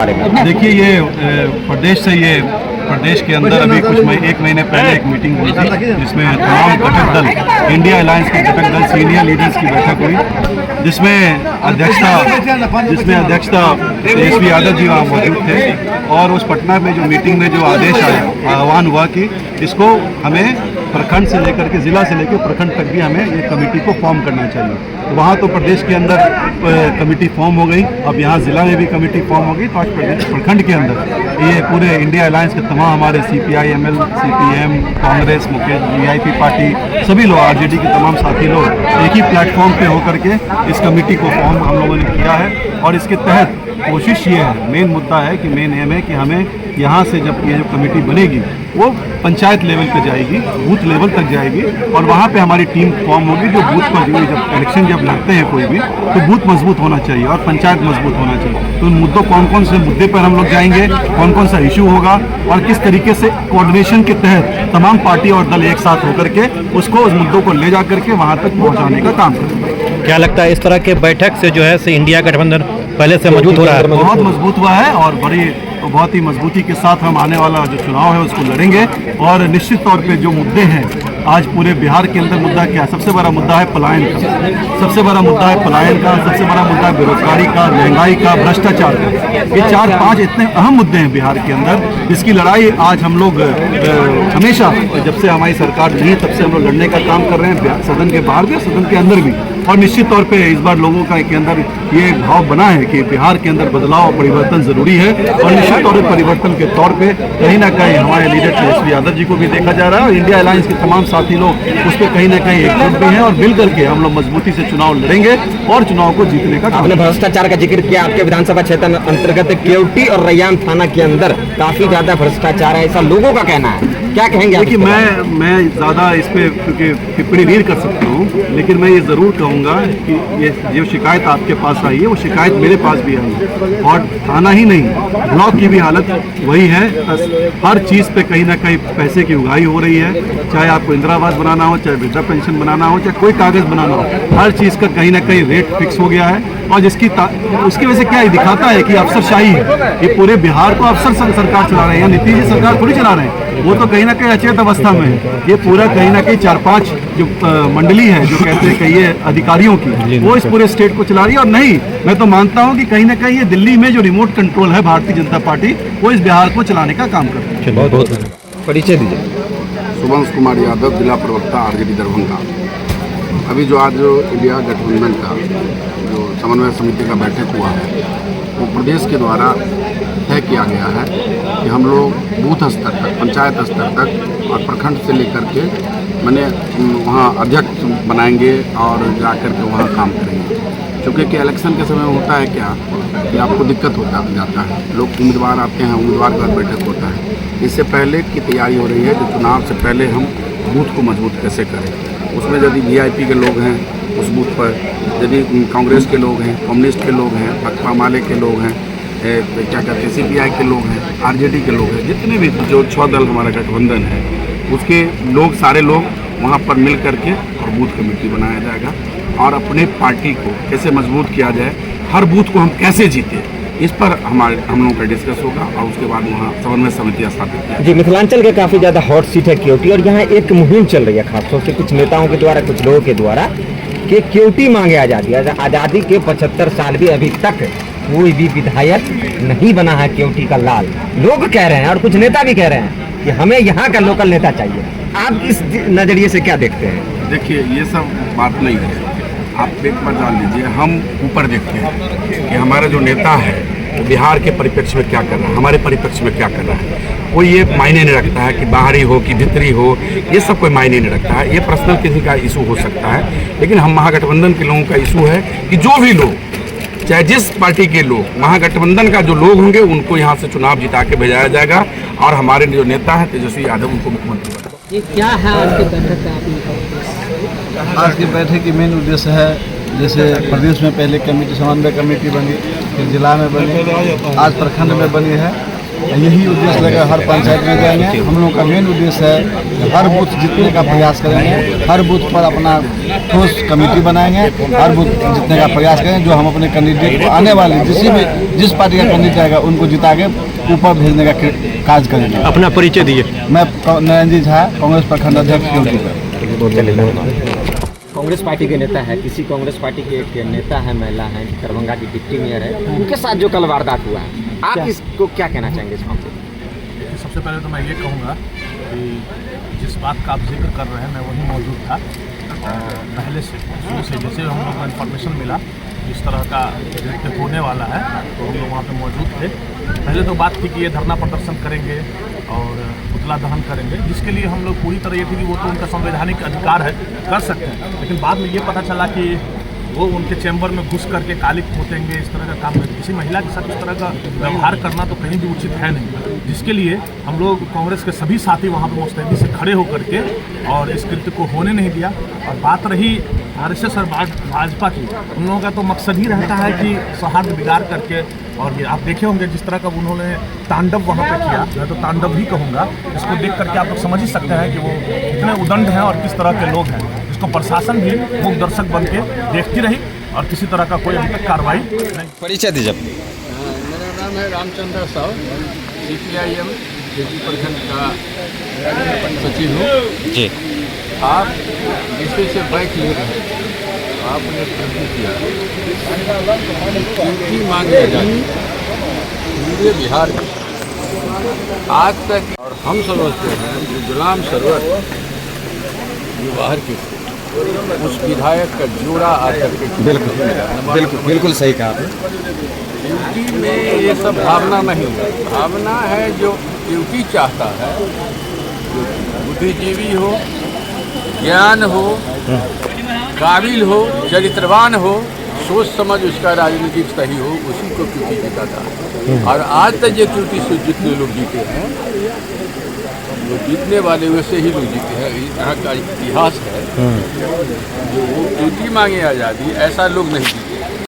देखिए ये प्रदेश के अंदर अभी एक महीने पहले एक मीटिंग हुई थी जिसमें तमाम घटक दल इंडिया अलायंस के घटक दल सीनियर लीडर्स की बैठक हुई जिसमें अध्यक्षता तेजस्वी यादव जी वहाँ मौजूद थे। और उस पटना में जो मीटिंग में जो आदेश आया आह्वान हुआ कि इसको हमें प्रखंड से लेकर के ज़िला से लेकर प्रखंड तक भी हमें ये कमेटी को फॉर्म करना चाहिए। तो वहाँ तो प्रदेश के अंदर कमेटी फॉर्म हो गई, अब यहाँ ज़िला में भी कमेटी फॉर्म हो गई। तो आज प्रखंड के अंदर ये पूरे इंडिया अलायंस के तमाम हमारे CPI, ML, CPM, Congress, Mukesh, VIP party सभी लोग, RJD के तमाम साथी लोग एक ही प्लेटफॉर्म पे होकर के इस कमेटी को फॉर्म हम लोगों ने किया है। और इसके तहत कोशिश ये है, मेन मुद्दा है कि मेन एम है कि हमें यहाँ से जब ये जो कमेटी बनेगी वो पंचायत लेवल पे जाएगी, बूथ लेवल तक जाएगी और वहाँ पे हमारी टीम फॉर्म होगी जो बूथ पर जो जब इलेक्शन जब लड़ते हैं कोई भी तो बूथ मजबूत होना चाहिए और पंचायत मजबूत होना चाहिए। तो उन मुद्दों कौन से मुद्दे पर हम लोग जाएंगे, कौन सा इशू होगा और किस तरीके से कोऑर्डिनेशन के तहत तमाम पार्टी और दल एक साथ होकर के उसको उस मुद्दों को ले जा करके वहाँ तक पहुँचाने का काम करेंगे। क्या लगता है इस तरह के बैठक से जो है इंडिया गठबंधन पहले से मजबूत हो रहा है? बहुत मजबूत हुआ है और बहुत ही मजबूती के साथ हम आने वाला जो चुनाव है उसको लड़ेंगे। और निश्चित तौर पे जो मुद्दे हैं आज पूरे बिहार के अंदर, मुद्दा क्या है? सबसे बड़ा मुद्दा है पलायन का, सबसे बड़ा मुद्दा है पलायन का, सबसे बड़ा मुद्दा है बेरोजगारी का, महंगाई का, भ्रष्टाचार का। ये 4-5 इतने अहम मुद्दे हैं बिहार के अंदर जिसकी लड़ाई आज हम लोग हमेशा जब से हमारी सरकार नहीं तब से हम लोग लड़ने का काम कर रहे हैं, सदन के बाहर भी और सदन के अंदर भी। और निश्चित तौर पे इस बार लोगों का के अंदर ये भाव बना है कि बिहार के अंदर बदलाव और परिवर्तन जरूरी है। और निश्चित तौर पर परिवर्तन के तौर पे कहीं ना कहीं हमारे लीडर तेजस्वी यादव जी को भी देखा जा रहा है और इंडिया अलायंस के तमाम साथी लोग उस पर कहीं ना कहीं एकजुट भी हैं और मिल करके हम लोग मजबूती से चुनाव लड़ेंगे और चुनाव को जीतने का। आपने भ्रष्टाचार का जिक्र किया, आपके विधानसभा क्षेत्र अंतर्गत केवटी और रैयाम थाना के अंदर काफी ज्यादा भ्रष्टाचार है, ऐसा लोगों का कहना है, क्या कहेंगे? देखिए मैं ज़्यादा इस पे क्योंकि टिप्पणी नहीं कर सकता हूँ, लेकिन मैं ये ज़रूर कहूँगा कि ये जो शिकायत आपके पास आई है वो शिकायत मेरे पास भी आई है और थाना ही नहीं ब्लॉक की भी हालत वही है। हर चीज़ पे कहीं ना कहीं पैसे की उगाही हो रही है, चाहे आपको इंदिरा आवास बनाना हो, चाहे वृद्धा पेंशन बनाना हो, चाहे कोई कागज़ बनाना हो, हर चीज़ का कहीं ना कहीं रेट फिक्स हो गया है। और उसकी वजह से क्या दिखाता है कि अफसरशाही है। ये पूरे बिहार को अफसर सरकार चला रहे हैं, नीतीश जी सरकार थोड़ी चला रहे हैं, वो तो कहीं ना कहीं अचेत अवस्था में है। ये पूरा कहीं ना कहीं 4-5 जो मंडली है जो कहते हैं कि ये अधिकारियों की, वो इस पूरे स्टेट को चला रही है। और नहीं, मैं तो मानता हूँ कि कहीं ना कहीं ये दिल्ली में जो रिमोट कंट्रोल है भारतीय जनता पार्टी, वो इस बिहार को चलाने का काम कर रही है। बहुत परिचय दीजिए। सुभाष कुमार यादव, जिला प्रवक्ता RJD दरभंगा। अभी जो आज इंडिया गठबंधन का जो समन्वय समिति का बैठक हुआ है वो प्रदेश के द्वारा तय किया गया है कि हम लोग बूथ स्तर तक, पंचायत स्तर तक और प्रखंड से लेकर के मैंने वहाँ अध्यक्ष बनाएंगे और जा कर के वहाँ काम करेंगे। चूँकि कि इलेक्शन के समय होता है क्या कि आपको दिक्कत होता जाता है, लोग उम्मीदवार आते हैं, उम्मीदवार के बाद बैठक होता है। इससे पहले की तैयारी हो रही है कि चुनाव से पहले हम बूथ को मजबूत कैसे करें। उसमें यदि VIP के लोग हैं उस बूथ पर, यदि कांग्रेस के लोग हैं, कम्युनिस्ट के लोग हैं, भाकपा माले के लोग हैं, क्या कहते हैं CPI के लोग हैं, RJD के लोग हैं, जितने भी जो 6 दल हमारा गठबंधन है उसके लोग, सारे लोग वहाँ पर मिल करके और बूथ कमेटी बनाया जाएगा और अपने पार्टी को कैसे मजबूत किया जाए, हर बूथ को हम कैसे जीते, इस पर हम लोगों का डिस्कस होगा और उसके बाद वहाँ समन्वय समिति स्थापित की जी। मिथिलांचल के काफी ज्यादा हॉट सीट है केवटी और यहाँ एक मुहिम चल रही है खासतौर से कुछ नेताओं के द्वारा, कुछ लोगों के द्वारा कि केवटी मांगे आज़ादी। आज़ादी के 75 साल भी अभी तक कोई भी विधायक नहीं बना है केवटी का लाल, लोग कह रहे हैं और कुछ नेता भी कह रहे हैं कि हमें यहाँ का लोकल नेता चाहिए। आप इस नजरिए से क्या देखते हैं? देखिए, ये सब बात नहीं है, आप एक बार जान लीजिए, हम ऊपर देखते हैं कि हमारा जो नेता है वो बिहार के परिप्रेक्ष्य में क्या कर रहा है, हमारे परिप्रेक्ष्य में क्या कर रहा है। कोई ये मायने नहीं रखता है कि बाहरी हो कि भीतरी हो, ये सब कोई मायने नहीं रखता है। ये पर्सनल किसी का इशू हो सकता है, लेकिन हम महागठबंधन के लोगों का इशू है कि जो भी लोग, चाहे जिस पार्टी के लोग, महागठबंधन का जो लोग होंगे उनको यहाँ से चुनाव जिता के भेजाया जाएगा और हमारे जो नेता है तेजस्वी यादव उनको मुख्यमंत्री बनाएंगे। ये क्या है आज की बैठक का? आज की बैठक की मेन उद्देश्य है, जैसे प्रदेश में पहले कमेटी, समन्वय कमेटी बनी, फिर जिला में बनी, आज प्रखंड में बनी है यही उद्देश्य लेकर हर पंचायत में जाएंगे। हम लोग का मेन उद्देश्य है कि हर बूथ जीतने का प्रयास करेंगे, हर बूथ पर अपना ठोस कमेटी बनाएंगे, हर बूथ जीतने का प्रयास करेंगे। जो हम अपने कैंडिडेट को आने वाले जिस पार्टी का कैंडिडेट आएगा उनको जिता के ऊपर भेजने का कार्य करेंगे। अपना परिचय दीजिए। मैं नरेंद्र जी झा, कांग्रेस प्रखंड अध्यक्ष केवटी पर। कांग्रेस पार्टी के नेता है, किसी कांग्रेस पार्टी के एक नेता है, महिला है, दरभंगा की डिप्टी मेयर है, उनके साथ जो कल वारदात हुआ है, आप इसको क्या कहना चाहेंगे इस मामले में? सबसे पहले तो मैं ये कहूँगा कि जिस बात का आप जिक्र कर रहे हैं मैं वहीं मौजूद था और पहले से शुरू से जैसे हम लोग को इन्फॉर्मेशन मिला इस तरह का नृत्य होने वाला है तो हम लोग वहाँ पे मौजूद थे। पहले तो बात थी कि ये धरना प्रदर्शन करेंगे और पुतला दहन करेंगे, जिसके लिए हम लोग पूरी तरह ये थी कि वो तो उनका संवैधानिक अधिकार है, कर सकते हैं। लेकिन बाद में ये पता चला कि वो उनके चैम्बर में घुस करके कालिक पोतेंगे, इस तरह का काम है। किसी महिला के साथ इस तरह का व्यवहार करना तो कहीं भी उचित है नहीं, जिसके लिए हम लोग कांग्रेस के सभी साथी वहाँ पर मुस्तैदी से खड़े होकर के और इस कृत्य को होने नहीं दिया। और बात रही आरएसएस और भाजपा की, उन लोगों का तो मकसद ही रहता है कि सौहार्द बिगाड़ करके, और ये आप देखे होंगे जिस तरह का उन्होंने तांडव वहाँ पे किया, मैं तो तांडव ही कहूँगा, इसको देख करके आप लोग समझ ही सकते हैं कि वो कितने उदंड हैं और किस तरह के लोग हैं। इसको प्रशासन भी मूक दर्शक बन के देखती रही और किसी तरह का कोई अभी तक कार्रवाई नहीं। परिचय दीजिए। मेरा नाम है रामचंद्र साहु, CPIM जेपी प्रखंड का सचिव हूँ जी। आप जिससे से बाइक ले रहे हैं आपने प्रश्न किया क्योंकि मांगे जाती पूरे बिहार में आज तक, और हम समझते हैं कि गुलाम सरवर जो बाहर के उस विधायक का जोड़ा आज तक बिल्कुल सही कहा आपने। ड्यूटी में ये सब भावना नहीं है, भावना है जो ड्यूटी चाहता है, जो बुद्धिजीवी हो, ज्ञान हो, काबिल हो, चरित्रवान हो, सोच समझ उसका राजनीतिक सही हो, उसी को ड्यूटी जिताता है। और आज तक ये ड्यूटी से जितने लोग जीते हैं वो जीतने वाले वैसे ही लोग जीते हैं। यहाँ का इतिहास है जो वो ड्यूटी मांगे आज़ादी, ऐसा लोग नहीं जीते।